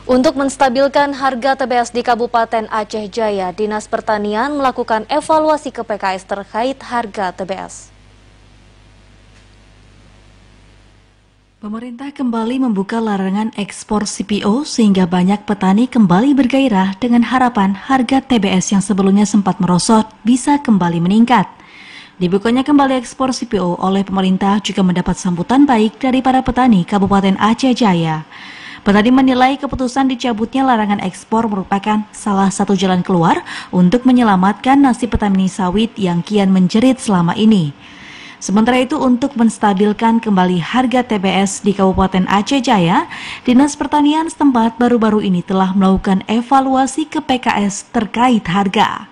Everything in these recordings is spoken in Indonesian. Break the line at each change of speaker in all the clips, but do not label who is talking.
Untuk menstabilkan harga TBS di Kabupaten Aceh Jaya, Dinas Pertanian melakukan evaluasi ke PKS terkait harga TBS.
Pemerintah kembali membuka larangan ekspor CPO sehingga banyak petani kembali bergairah dengan harapan harga TBS yang sebelumnya sempat merosot bisa kembali meningkat. Dibukanya kembali ekspor CPO oleh pemerintah juga mendapat sambutan baik dari para petani Kabupaten Aceh Jaya. Petani menilai keputusan dicabutnya larangan ekspor merupakan salah satu jalan keluar untuk menyelamatkan nasib petani sawit yang kian menjerit selama ini. Sementara itu, untuk menstabilkan kembali harga TBS di Kabupaten Aceh Jaya, Dinas Pertanian setempat baru-baru ini telah melakukan evaluasi ke PKS terkait harga.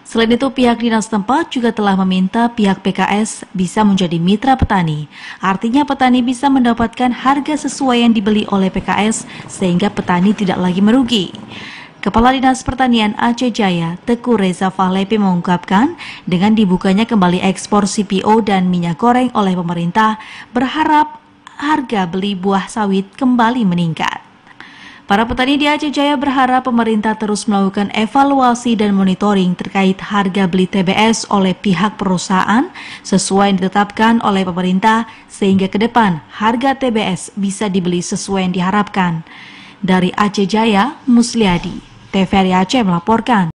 Selain itu, pihak dinas setempat juga telah meminta pihak PKS bisa menjadi mitra petani. Artinya petani bisa mendapatkan harga sesuai yang dibeli oleh PKS sehingga petani tidak lagi merugi. Kepala Dinas Pertanian Aceh Jaya, Teguh Reza Fahlepi mengungkapkan, dengan dibukanya kembali ekspor CPO dan minyak goreng oleh pemerintah, berharap harga beli buah sawit kembali meningkat. Para petani di Aceh Jaya berharap pemerintah terus melakukan evaluasi dan monitoring terkait harga beli TBS oleh pihak perusahaan sesuai yang ditetapkan oleh pemerintah sehingga ke depan harga TBS bisa dibeli sesuai yang diharapkan. Dari Aceh Jaya, Musliadi, TVRI Aceh melaporkan.